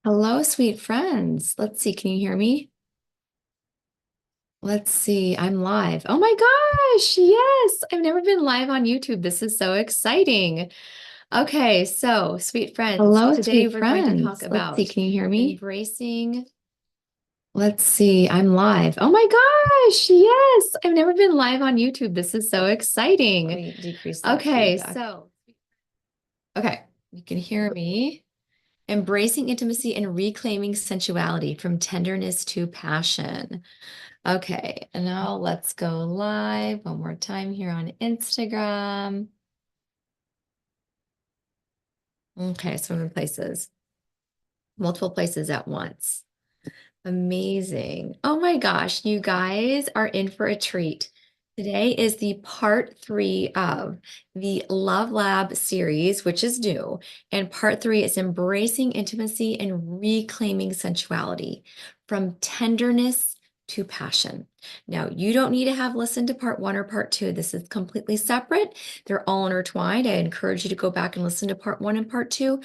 Hello, sweet friends. Let's see, can you hear me? Let's see, I'm live. Oh my gosh, yes, I've never been live on YouTube. This is so exciting. Okay, so sweet friends, Hello, today sweet we're going to talk friends. Let's see, about can you hear me? embracing. Let's see, I'm live. Oh my gosh, yes, I've never been live on YouTube. This is so exciting. Let me decrease that Okay, feedback. so, okay, you can hear me. Embracing intimacy and reclaiming sensuality from tenderness to passion. Okay, and now let's go live one more time here on Instagram. Okay, so many places, multiple places at once. Amazing. Oh my gosh, you guys are in for a treat. Today is the part three of the Love Lab series, which is new. And part three is embracing intimacy and reclaiming sensuality from tenderness to passion. Now, you don't need to have listened to part one or part two. This is completely separate. They're all intertwined. I encourage you to go back and listen to part one and part two.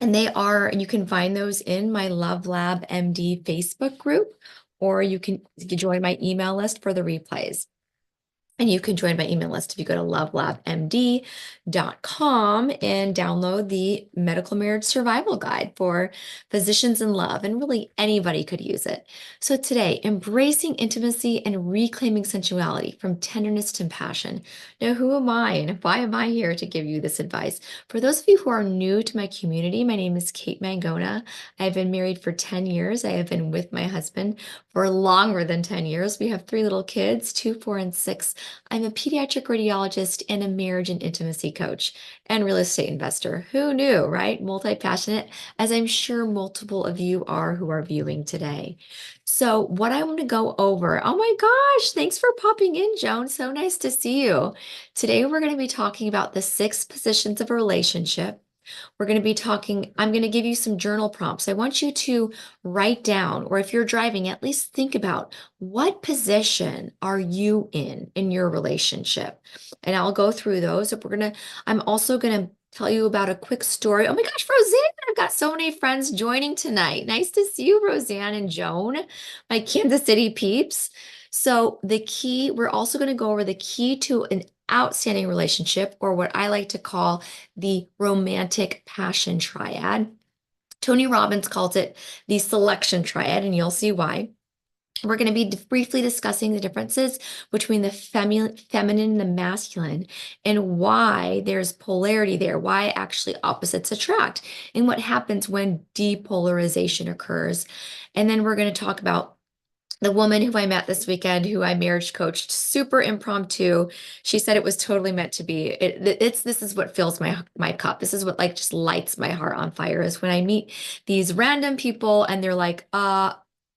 And you can find those in my Love Lab MD Facebook group, or you can join my email list for the replays. And you can join my email list if you go to lovelabmd.com and download the Medical Marriage Survival Guide for physicians in love. And really anybody could use it. So today, embracing intimacy and reclaiming sensuality from tenderness to passion. Now, who am I and why am I here to give you this advice? For those of you who are new to my community, my name is Kate Mangona. I've been married for 10 years. I have been with my husband for longer than 10 years. We have three little kids, 2, 4, and 6. I'm a pediatric radiologist and a marriage and intimacy coach and real estate investor. Who knew, right? Multi-passionate, as I'm sure multiple of you are who are viewing today. So, what I want to go over, oh my gosh, thanks for popping in, Joan. So nice to see you. Today, we're going to be talking about the 6 positions of a relationship. We're going to be talking, I'm going to give you some journal prompts. I want you to write down, or if you're driving, at least think about what position are you in your relationship? And I'll go through those. I'm also going to tell you about a quick story. Oh my gosh, Roseanne, I've got so many friends joining tonight. Nice to see you, Roseanne and Joan, my Kansas City peeps. So we're also going to go over the key to an outstanding relationship, or what I like to call the romantic passion triad. Tony Robbins calls it the selection triad, and you'll see why. We're going to be briefly discussing the differences between the feminine and the masculine and why there's polarity there, why actually opposites attract, and what happens when depolarization occurs. And then we're going to talk about the woman who I met this weekend, who I marriage coached, super impromptu. She said it was totally meant to be. This is what fills my cup. This is what like just lights my heart on fire is when I meet these random people and they're like,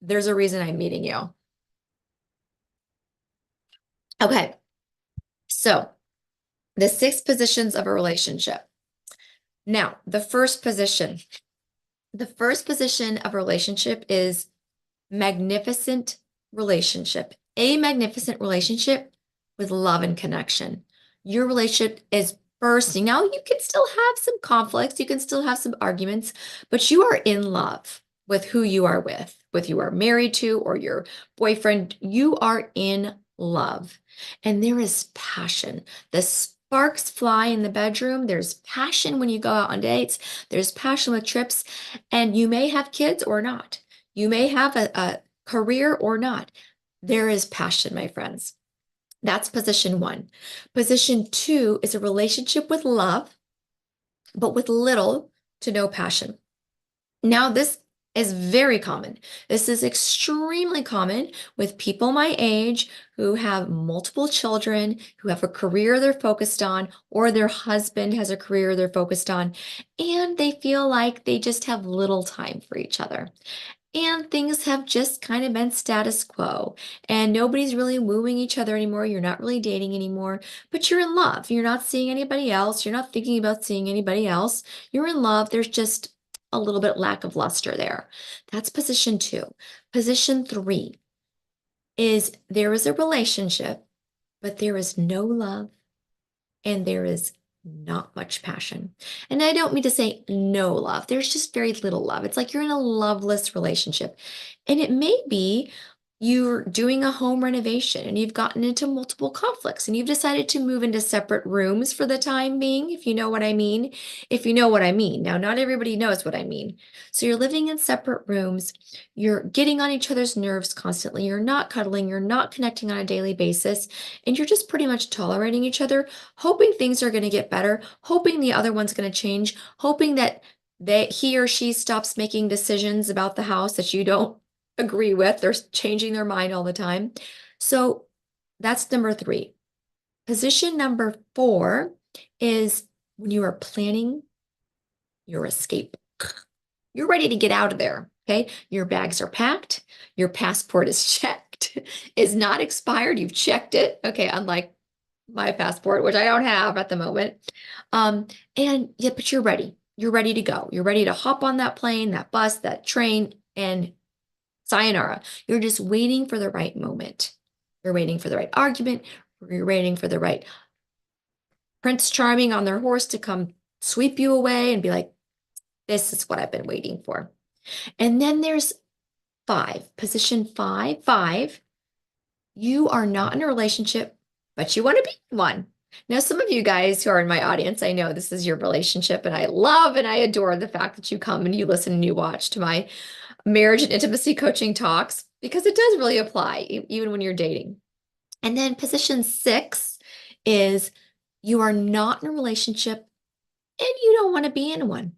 there's a reason I'm meeting you. Okay, so the 6 positions of a relationship. Now, the first position of a relationship is magnificent relationship, a magnificent relationship with love and connection. Your relationship is bursting. Now, you can still have some conflicts, you can still have some arguments, but you are in love with who you are with you are married to or your boyfriend. You are in love, and there is passion. The sparks fly in the bedroom. There's passion when you go out on dates. There's passion with trips, and you may have kids or not. You may have a career or not. There is passion, my friends. That's position one. Position two is a relationship with love, but with little to no passion. Now, this is very common. This is extremely common with people my age who have multiple children, who have a career they're focused on, or their husband has a career they're focused on, and they feel like they just have little time for each other. And things have just kind of been status quo, and nobody's really wooing each other anymore. You're not really dating anymore, but you're in love. You're not seeing anybody else. You're not thinking about seeing anybody else. You're in love. There's just a little bit lack of luster there. That's position two. Position three is there is a relationship, but there is no love and there is not much passion. And I don't mean to say no love. There's just very little love. It's like you're in a loveless relationship. And it may be you're doing a home renovation and you've gotten into multiple conflicts and you've decided to move into separate rooms for the time being, if you know what I mean. If you know what I mean. Now, not everybody knows what I mean. So you're living in separate rooms. You're getting on each other's nerves constantly. You're not cuddling. You're not connecting on a daily basis. And you're just pretty much tolerating each other, hoping things are going to get better, hoping the other one's going to change, hoping that he or she stops making decisions about the house that you don't agree with. They're changing their mind all the time. So that's number 3. Position number 4 is when you are planning your escape. You're ready to get out of there. Okay. Your bags are packed. Your passport is checked, is not expired. You've checked it. Okay. Unlike my passport, which I don't have at the moment. And yeah, but you're ready. You're ready to go. You're ready to hop on that plane, that bus, that train, and sayonara. You're just waiting for the right moment. You're waiting for the right argument. You're waiting for the right Prince Charming on their horse to come sweep you away and be like, this is what I've been waiting for. And then there's 5, position 5. 5, you are not in a relationship, but you want to be in one. Now, some of you guys who are in my audience, I know this is your relationship, and I love and I adore the fact that you come and you listen and you watch to my marriage and intimacy coaching talks, because it does really apply even when you're dating. And then position 6 is you are not in a relationship and you don't want to be in one.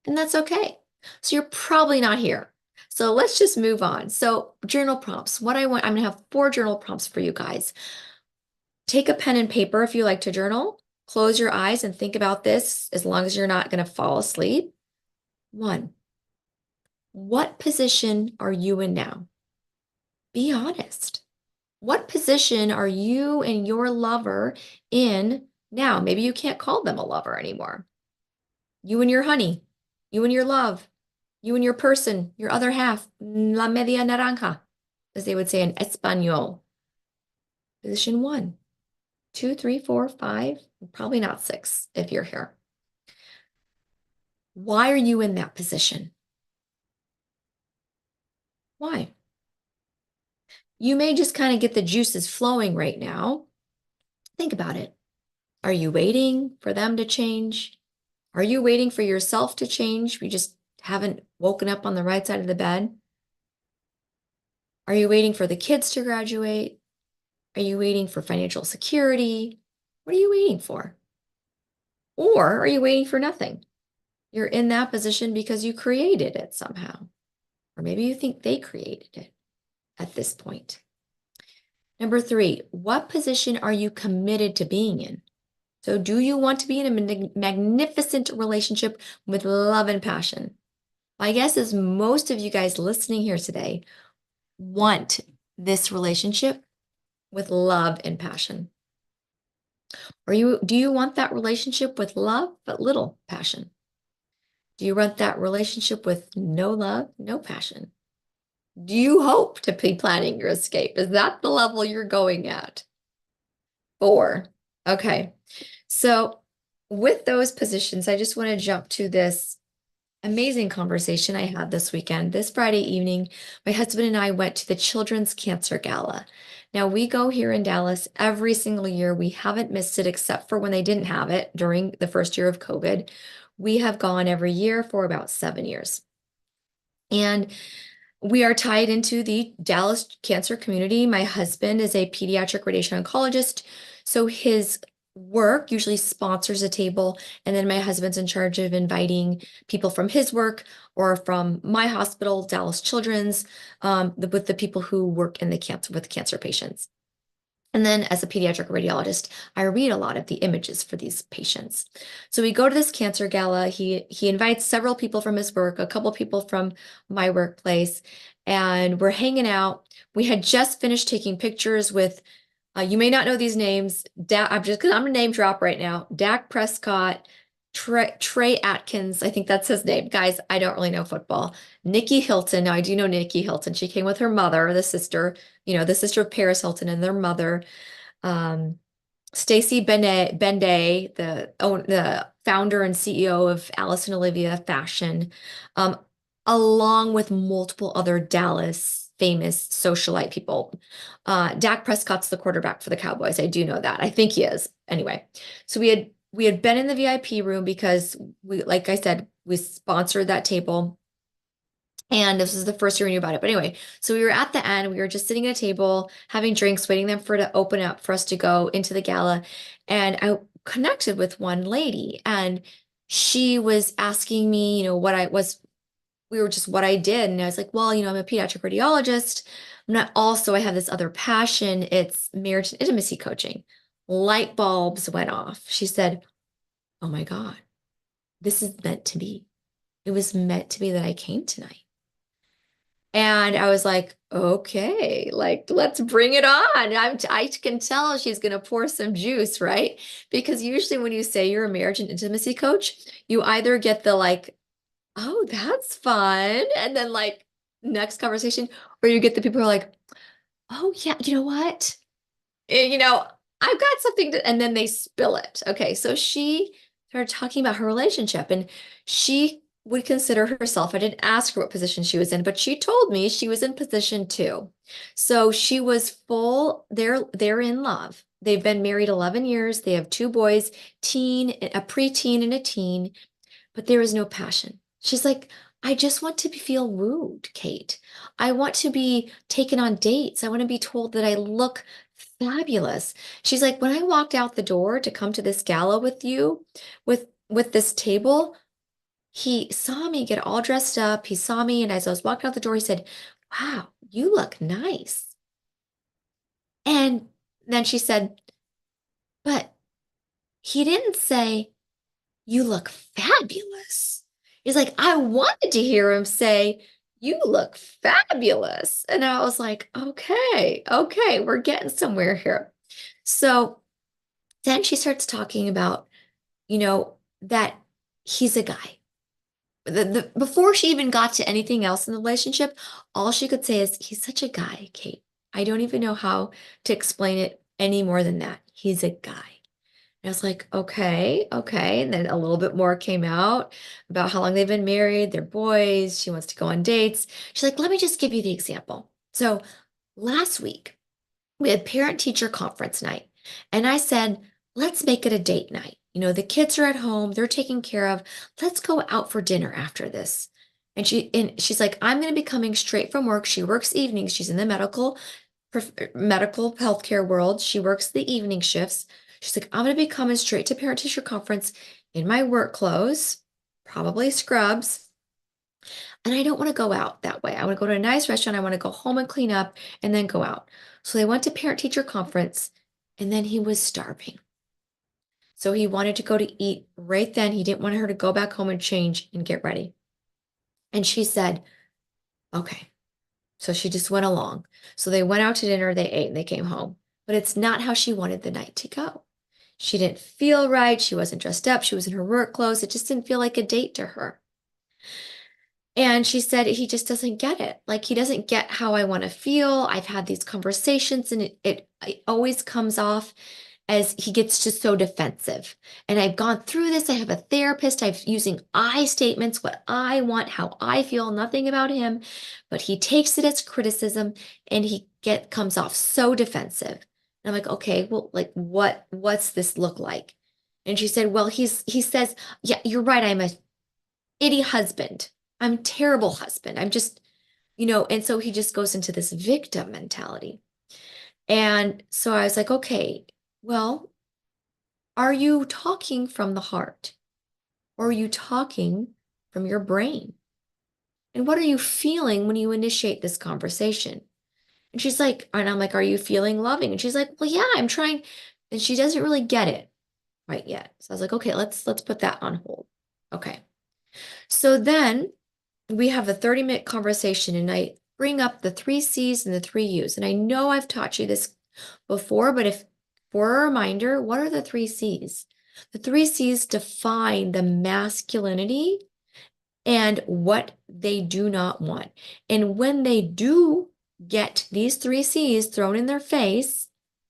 And that's okay. So you're probably not here. So let's just move on. So journal prompts. I'm going to have 4 journal prompts for you guys. Take a pen and paper if you like to journal. Close your eyes and think about this as long as you're not going to fall asleep. 1, what position are you in now? Be honest. What position are you and your lover in now? Maybe you can't call them a lover anymore. You and your honey, you and your love, you and your person, your other half, la media naranja, as they would say in Espanol. Position 1, 2, 3, 4, 5, probably not 6 if you're here. Why are you in that position? Why? You may just kind of get the juices flowing right now. Think about it. Are you waiting for them to change? Are you waiting for yourself to change? We just haven't woken up on the right side of the bed. Are you waiting for the kids to graduate? Are you waiting for financial security? What are you waiting for? Or are you waiting for nothing? You're in that position because you created it somehow. Or maybe you think they created it at this point. Number 3, what position are you committed to being in? So do you want to be in a magnificent relationship with love and passion? My guess is most of you guys listening here today want this relationship with love and passion. Do you want that relationship with love but little passion? Do you want that relationship with no love, no passion? Do you hope to be planning your escape? Is that the level you're going at? 4. Okay. So with those positions, I just want to jump to this amazing conversation I had this weekend. This Friday evening, my husband and I went to the Children's Cancer Gala. Now, we go here in Dallas every single year. We haven't missed it except for when they didn't have it during the first year of COVID. We have gone every year for about 7 years. And we are tied into the Dallas cancer community. My husband is a pediatric radiation oncologist, so his work usually sponsors a table, and then my husband's in charge of inviting people from his work or from my hospital, Dallas Children's, with the people who work in the cancer with cancer patients. And then as a pediatric radiologist, I read a lot of the images for these patients. So we go to this cancer gala. He invites several people from his work, a couple people from my workplace, and we're hanging out. We had just finished taking pictures with, you may not know these names. I'm gonna name drop right now. Dak Prescott, Trey Atkins, I think that's his name. Guys, I don't really know football. Nikki Hilton. Now I do know Nikki Hilton. She came with her mother, the sister of Paris Hilton and their mother. Stacy Benday, the founder and CEO of Alice and Olivia Fashion, um, along with multiple other Dallas famous socialite people. Dak Prescott's the quarterback for the Cowboys. I do know that. I think he is. Anyway, so we had been in the VIP room because we, like I said, we sponsored that table. And this was the first year we knew about it. But anyway, so we were at the end. We were just sitting at a table, having drinks, waiting them for to open up for us to go into the gala. And I connected with one lady, and she was asking me, what I was, we were just what I did. And I was like, well, I'm a pediatric radiologist. I have this other passion. It's marriage and intimacy coaching. Light bulbs went off. She said, oh my God, this is meant to be. It was meant to be that I came tonight. And I was like, okay, like let's bring it on. I can tell she's gonna pour some juice, right? Because usually when you say you're a marriage and intimacy coach, you either get the like, oh, that's fun, and then like next conversation, or you get the people who are like, oh yeah, you know what? Eh, I've got something to, and then they spill it. Okay, so she started talking about her relationship, and she would consider herself, I didn't ask her what position she was in, but she told me she was in position two. So she was full, they're in love. They've been married 11 years. They have two boys, a preteen and a teen, but there is no passion. She's like, I just want to feel wooed, Kate. I want to be taken on dates. I want to be told that I look fabulous. She's like, when I walked out the door to come to this gala with you, with this table, he saw me get all dressed up. He saw me, and as I was walking out the door, he said, wow, you look nice. And then she said, but he didn't say, you look fabulous. He's like, I wanted to hear him say, you look fabulous. And I was like, okay, we're getting somewhere here. So then she starts talking about, that he's a guy. Before she even got to anything else in the relationship, all she could say is, he's such a guy, Kate. I don't even know how to explain it any more than that. He's a guy. And I was like, okay. And then a little bit more came out about how long they've been married, they're boys. She wants to go on dates. She's like, let me just give you the example. So last week, we had parent teacher conference night. And I said, let's make it a date night. The kids are at home, they're taken care of. Let's go out for dinner after this. And she's like, I'm going to be coming straight from work. She works evenings. She's in the medical healthcare world. She works the evening shifts. She's like, I'm going to be coming straight to parent teacher conference in my work clothes, probably scrubs. And I don't want to go out that way. I want to go to a nice restaurant. I want to go home and clean up and then go out. So they went to parent teacher conference, and then he was starving. So he wanted to go to eat right then. He didn't want her to go back home and change and get ready. And she said, okay. So she just went along. So they went out to dinner, they ate, and they came home. But it's not how she wanted the night to go. She didn't feel right. She wasn't dressed up. She was in her work clothes. It just didn't feel like a date to her. And she said he just doesn't get it. Like he doesn't get how I want to feel. I've had these conversations, and it always comes off as he gets just so defensive. And I've gone through this. I have a therapist. I've using I statements, what I want, how I feel, nothing about him. But he takes it as criticism, and he comes off so defensive. And I'm like, okay, well, like what's this look like? And she said, well, he says, yeah, you're right. I'm a idiot husband. I'm a terrible husband. I'm just, and so he just goes into this victim mentality. And so I was like, okay, well, are you talking from the heart, or are you talking from your brain? And what are you feeling when you initiate this conversation? And she's like, and I'm like, are you feeling loving? And she's like, well, yeah, I'm trying. And she doesn't really get it right yet. So I was like, okay, let's put that on hold. Okay. So then we have a 30-minute conversation, and I bring up the three C's and the three U's. And I know I've taught you this before, but if for a reminder, what are the three C's? The three C's define the masculinity and what they do not want. And when they do get these three C's thrown in their face,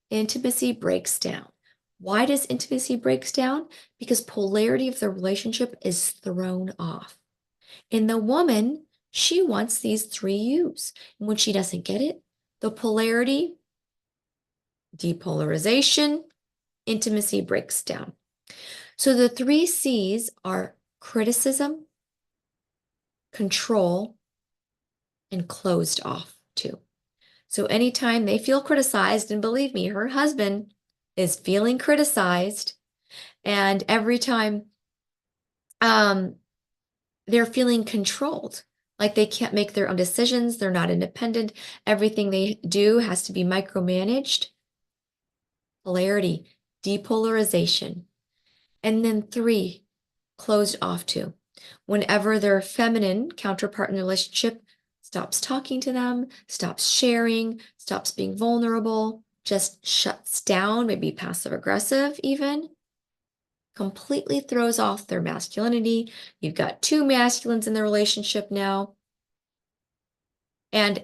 intimacy breaks down. Why does intimacy breaks down? Because polarity of the relationship is thrown off. In the woman, she wants these three U's. And when she doesn't get it, the polarity, depolarization, intimacy breaks down. So the three C's are criticism, control, and closed off too. So anytime they feel criticized, and believe me, her husband is feeling criticized, and every time they're feeling controlled, like they can't make their own decisions, they're not independent, everything they do has to be micromanaged. Polarity, depolarization. And then three, closed off to. Whenever their feminine counterpart in the relationship stops talking to them, stops sharing, stops being vulnerable, just shuts down, maybe passive aggressive even, completely throws off their masculinity. You've got two masculines in the relationship now. And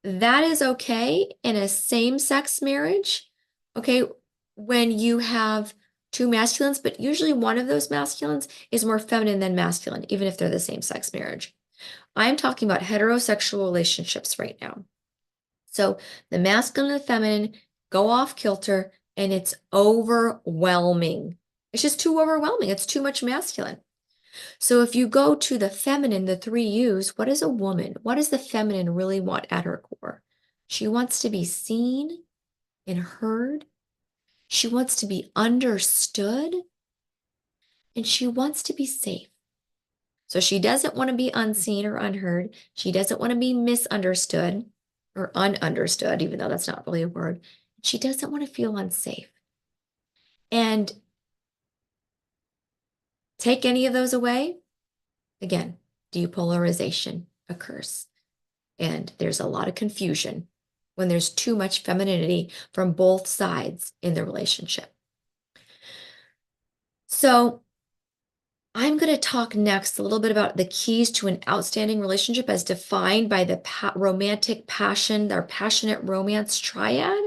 that is okay in a same-sex marriage, okay, when you have two masculines, but usually one of those masculines is more feminine than masculine, even if they're the same-sex marriage. I'm talking about heterosexual relationships right now. So the masculine and the feminine go off kilter, and it's overwhelming. It's just too overwhelming. It's too much masculine. So if you go to the feminine, the three U's, what is a woman? What does the feminine really want at her core? She wants to be seen and heard. She wants to be understood, and she wants to be safe. So she doesn't want to be unseen or unheard. She doesn't want to be misunderstood or ununderstood, even though that's not really a word. She doesn't want to feel unsafe. And take any of those away, again, depolarization occurs. And there's a lot of confusion when there's too much femininity from both sides in the relationship. So I'm going to talk next a little bit about the keys to an outstanding relationship as defined by the romantic passion, our passionate romance triad,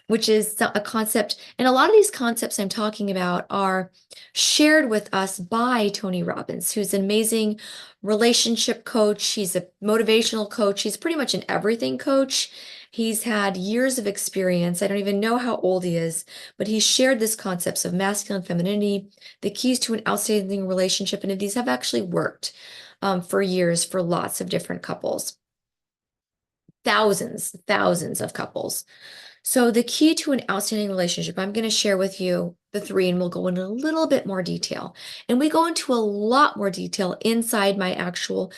which is a concept. And a lot of these concepts I'm talking about are shared with us by Tony Robbins, who's an amazing relationship coach. He's a motivational coach. He's pretty much an everything coach. He's had years of experience. I don't even know how old he is, but he shared this concepts of masculine femininity, the keys to an outstanding relationship. And these have actually worked for years for lots of different couples, thousands of couples. So the key to an outstanding relationship, I'm going to share with you the three, and we'll go into a little bit more detail. And we go into a lot more detail inside my actual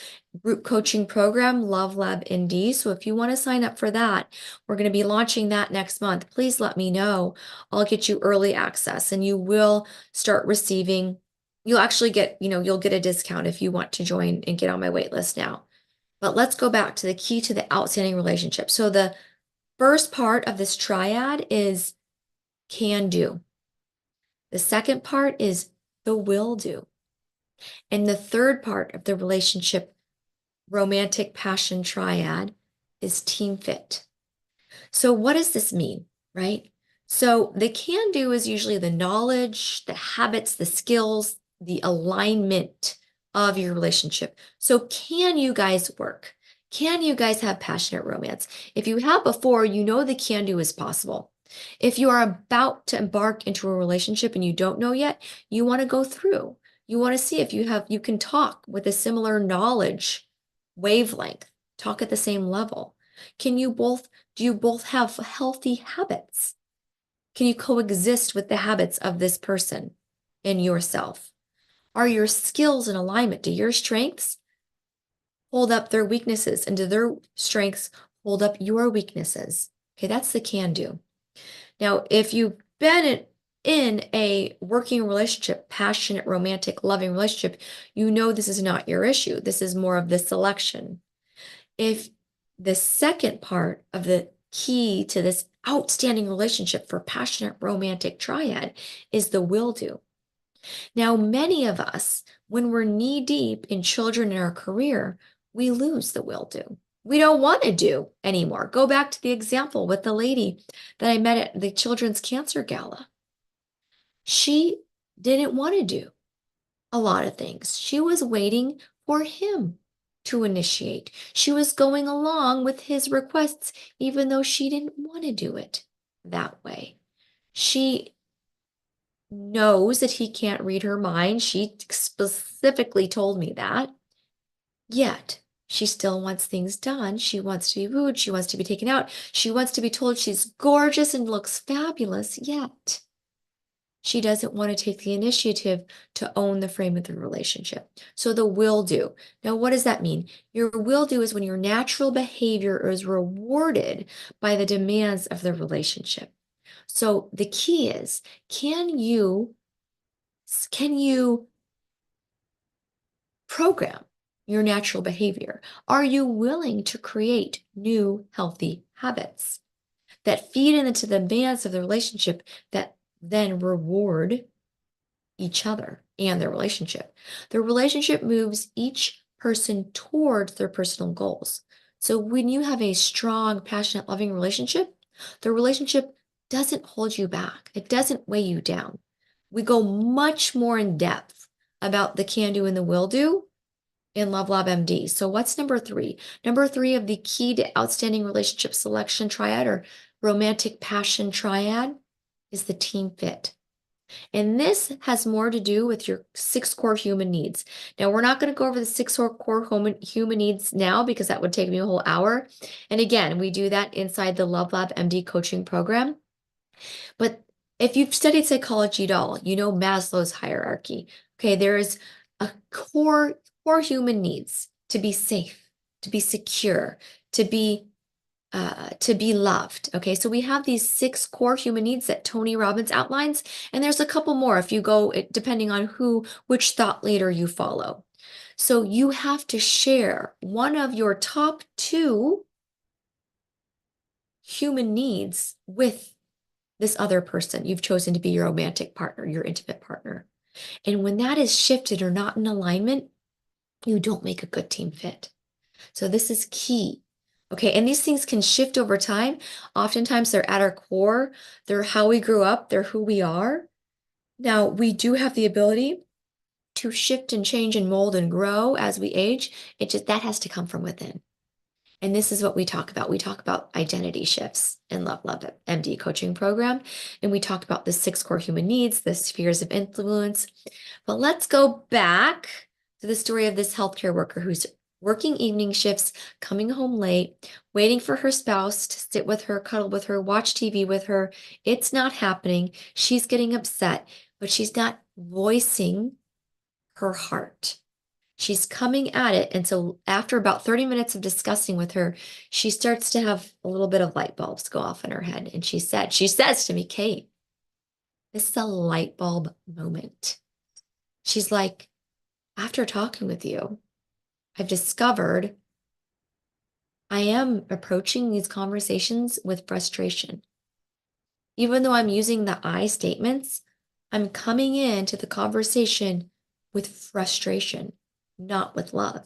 group coaching program, Love Lab ND. So if you want to sign up for that, we're going to be launching that next month. Please let me know. I'll get you early access, and you will start receiving, you'll actually get, you'll get a discount if you want to join and get on my wait list now. But let's go back to the key to the outstanding relationship. So the first part of this triad is can do. The second part is the will do. And the third part of the relationship romantic passion triad is team fit. So what does this mean, right? So the can do is usually the knowledge, the habits, the skills, the alignment of your relationship. So can you guys work? Can you guys have passionate romance? If you have before, you know the can do is possible. If you are about to embark into a relationship and you don't know yet, you want to go through. You want to see if you can talk with a similar knowledge wavelength, talk at the same level. Do you both have healthy habits? Can you coexist with the habits of this person and yourself? Are your skills in alignment? Do your strengths hold up their weaknesses? And do their strengths hold up your weaknesses? Okay, that's the can do. Now, if you've been in a working relationship, passionate, romantic, loving relationship, you know this is not your issue. This is more of the selection. If the second part of the key to this outstanding relationship for passionate romantic triad is the will do. Now, many of us, when we're knee deep in children in our career, we lose the will do. We don't want to do anymore. Go back to the example with the lady that I met at the Children's Cancer Gala. She didn't want to do a lot of things. She was waiting for him to initiate. She was going along with his requests, even though she didn't want to do it that way. She knows that he can't read her mind. She specifically told me that. Yet, she still wants things done. She wants to be wooed. She wants to be taken out. She wants to be told she's gorgeous and looks fabulous. Yet, she doesn't want to take the initiative to own the frame of the relationship. So the will do. Now, what does that mean? Your will do is when your natural behavior is rewarded by the demands of the relationship. So the key is, can you program your natural behavior? Are you willing to create new healthy habits that feed into the demands of the relationship that then reward each other and their relationship? The relationship moves each person towards their personal goals. So when you have a strong, passionate, loving relationship, the relationship doesn't hold you back. It doesn't weigh you down. We go much more in depth about the can do and the will do in Love Lab MD. So what's number three? Number three of the key to outstanding relationship selection triad or romantic passion triad is the team fit. And this has more to do with your six core human needs. Now, we're not going to go over the six core human needs now because that would take me a whole hour. And again, we do that inside the Love Lab MD coaching program. But if you've studied psychology at all, you know Maslow's hierarchy. Okay, there is a core human needs to be safe, to be secure, to be loved. Okay, so we have these six core human needs that Tony Robbins outlines, and there's a couple more if you go, depending on which thought leader you follow. So you have to share one of your top two human needs with this other person you've chosen to be your romantic partner, your intimate partner. And when that is shifted or not in alignment, you don't make a good team fit. So this is key. Okay, and these things can shift over time. Oftentimes they're at our core, they're how we grew up, they're who we are. Now, we do have the ability to shift and change and mold and grow as we age. That has to come from within. And this is what we talk about. We talk about identity shifts in Love Love MD coaching program. And we talk about the six core human needs, the spheres of influence. But let's go back to the story of this healthcare worker who's working evening shifts, coming home late, waiting for her spouse to sit with her, cuddle with her, watch TV with her. It's not happening. She's getting upset, but she's not voicing her heart. She's coming at it. And so after about 30 minutes of discussing with her, she starts to have a little bit of light bulbs go off in her head. And she says to me, Kate, this is a light bulb moment. She's like, after talking with you, I've discovered I am approaching these conversations with frustration. Even though I'm using the I statements, I'm coming into the conversation with frustration, not with love.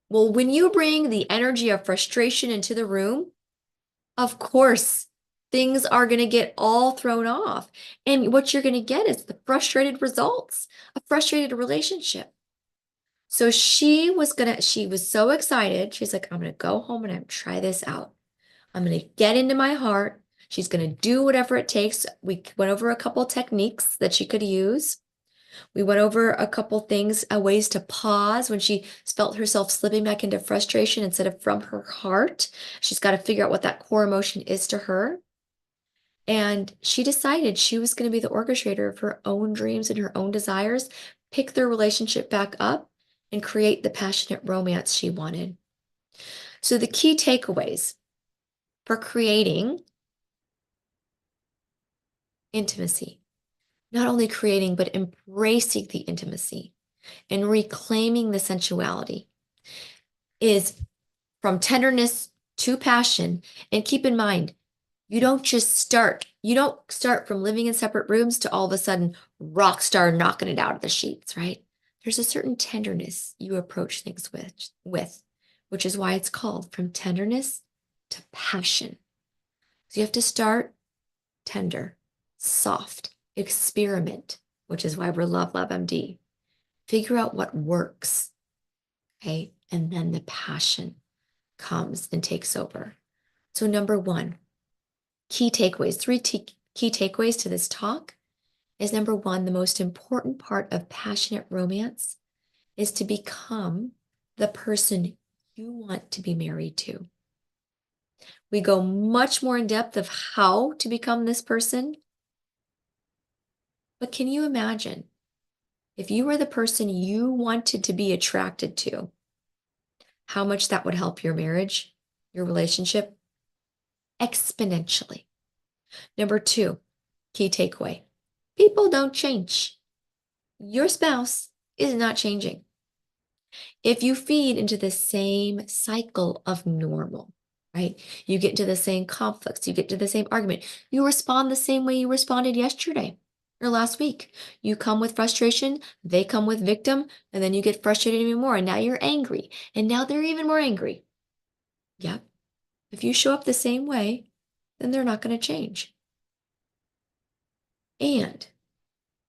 Well, when you bring the energy of frustration into the room, of course, things are going to get all thrown off. And what you're going to get is the frustrated results, a frustrated relationship. So she was so excited. She's like, I'm going to go home and I'm try this out. I'm going to get into my heart. She's going to do whatever it takes. We went over a couple techniques that she could use. We went over a couple things, ways to pause when she felt herself slipping back into frustration instead of from her heart. She's got to figure out what that core emotion is to her. And she decided she was going to be the orchestrator of her own dreams and her own desires, pick their relationship back up, and create the passionate romance she wanted. So the key takeaways for creating intimacy, not only creating, but embracing the intimacy and reclaiming the sensuality, is from tenderness to passion. And keep in mind, you don't start from living in separate rooms to all of a sudden rock star knocking it out of the sheets, right? There's a certain tenderness you approach things with, which is why it's called from tenderness to passion. So you have to start tender, soft, Experiment, which is why we're Love Lab MD. Figure out what works, okay? And then the passion comes and takes over. So number one, key takeaways, key takeaways to this talk is number one, the most important part of passionate romance is to become the person you want to be married to. We go much more in depth of how to become this person. But can you imagine if you were the person you wanted to be attracted to, how much that would help your marriage, your relationship exponentially? Number two, key takeaway. People don't change. Your spouse is not changing. If you feed into the same cycle of normal, right? You get into the same conflicts, you get to the same argument, you respond the same way you responded yesterday or last week. You come with frustration, they come with victim, and then you get frustrated even more. And now you're angry, and now they're even more angry. Yep. If you show up the same way, then they're not going to change. And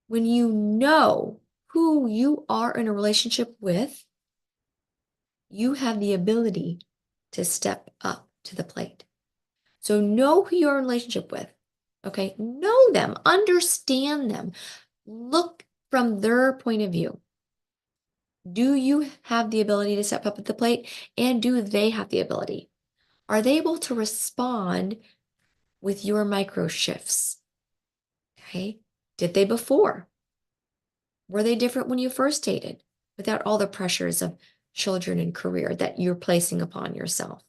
when you know who you are in a relationship with, you have the ability to step up to the plate. So know who you're in a relationship with. Okay. Know them, understand them, look from their point of view. Do you have the ability to step up at the plate? And do they have the ability? Are they able to respond with your micro shifts? Okay. Did they before? Were they different when you first dated without all the pressures of children and career that you're placing upon yourself?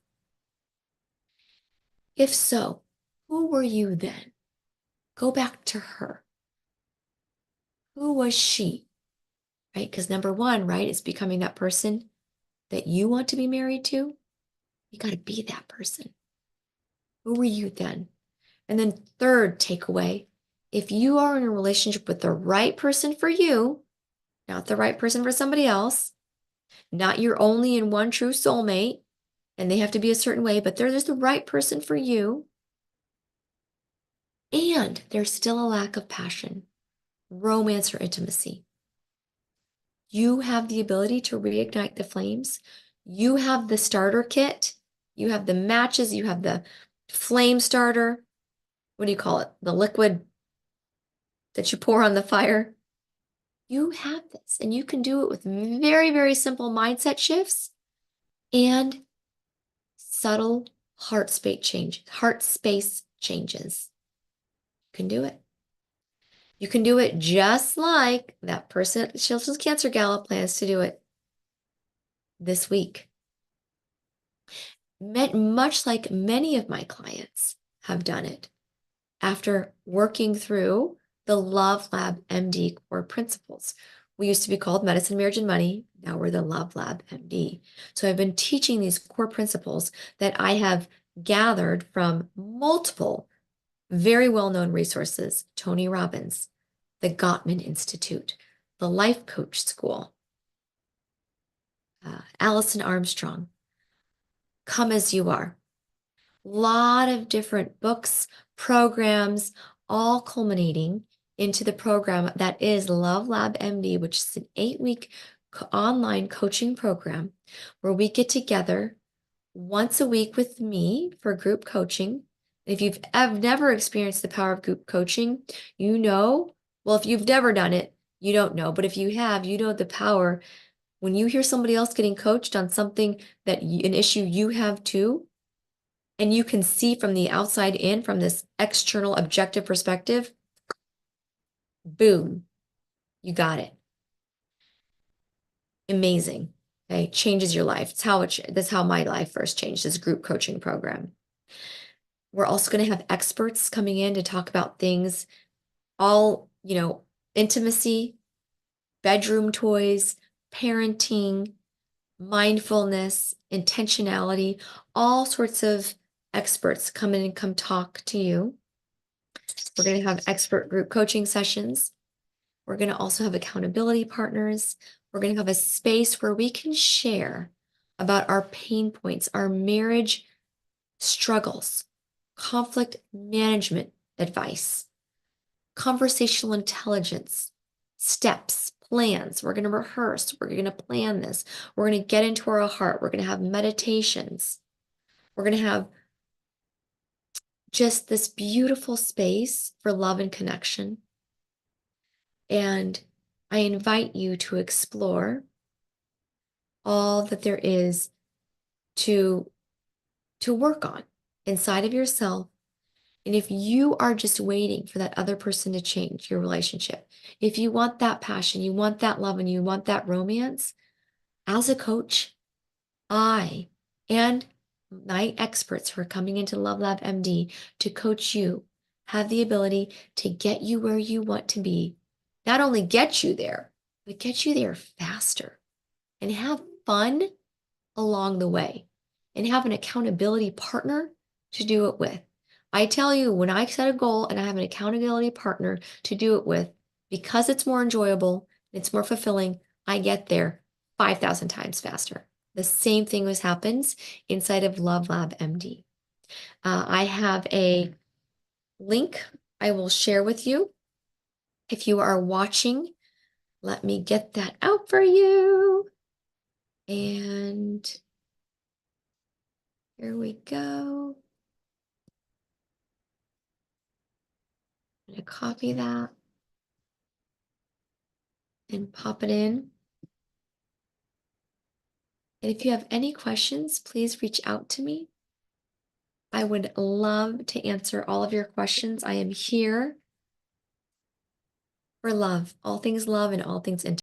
If so, who were you then? Go back to her. Who was she? Right? Because number one, right, is becoming that person that you want to be married to. You got to be that person. Who were you then? And then third takeaway, if you are in a relationship with the right person for you, not the right person for somebody else, not your only and one true soulmate, and they have to be a certain way, but they're just the right person for you. And there's still a lack of passion, romance, or intimacy. You have the ability to reignite the flames. You have the starter kit. You have the matches. You have the flame starter. What do you call it? The liquid that you pour on the fire. You have this, and you can do it with very, very simple mindset shifts and subtle heart space changes. You can do it. You can do it just like that person at the Children's Cancer Gala plans to do it this week. Much like many of my clients have done it after working through the Love Lab MD core principles. We used to be called Medicine, Marriage, and Money. Now we're the Love Lab MD. So I've been teaching these core principles that I have gathered from multiple very well-known resources: Tony Robbins, the Gottman Institute, the Life Coach School, Allison Armstrong, Come As You Are. Lot of different books, programs, all culminating into the program that is Love Lab MD, which is an 8-week online coaching program where we get together once a week with me for group coaching. If you've never experienced the power of group coaching, you know, well, if you've never done it, you don't know. But if you have, you know the power. When you hear somebody else getting coached on something an issue you have too, and you can see from the outside in, from this external objective perspective, boom, you got it. Amazing. Okay, changes your life. That's how my life first changed, this group coaching program. We're also going to have experts coming in to talk about things, all, intimacy, bedroom toys, parenting, mindfulness, intentionality, all sorts of experts come in and come talk to you. We're going to have expert group coaching sessions. We're going to also have accountability partners. We're going to have a space where we can share about our pain points, our marriage struggles, conflict management advice. conversational intelligence, steps, plans. We're going to rehearse. We're going to plan this. We're going to get into our heart. We're going to have meditations. We're going to have just this beautiful space for love and connection. And I invite you to explore all that there is to work on inside of yourself. And if you are just waiting for that other person to change your relationship, if you want that passion, you want that love, and you want that romance, as a coach, I and my experts who are coming into Love Lab MD to coach you have the ability to get you where you want to be. Not only get you there, but get you there faster and have fun along the way and have an accountability partner to do it with. I tell you, when I set a goal and I have an accountability partner to do it with, because it's more enjoyable, it's more fulfilling, I get there 5,000 times faster. The same thing happens inside of Love Lab MD. I have a link I will share with you. If you are watching, let me get that out for you. And here we go. I'm going to copy that and pop it in. And if you have any questions, please reach out to me. I would love to answer all of your questions. I am here for love, all things love and all things intimacy.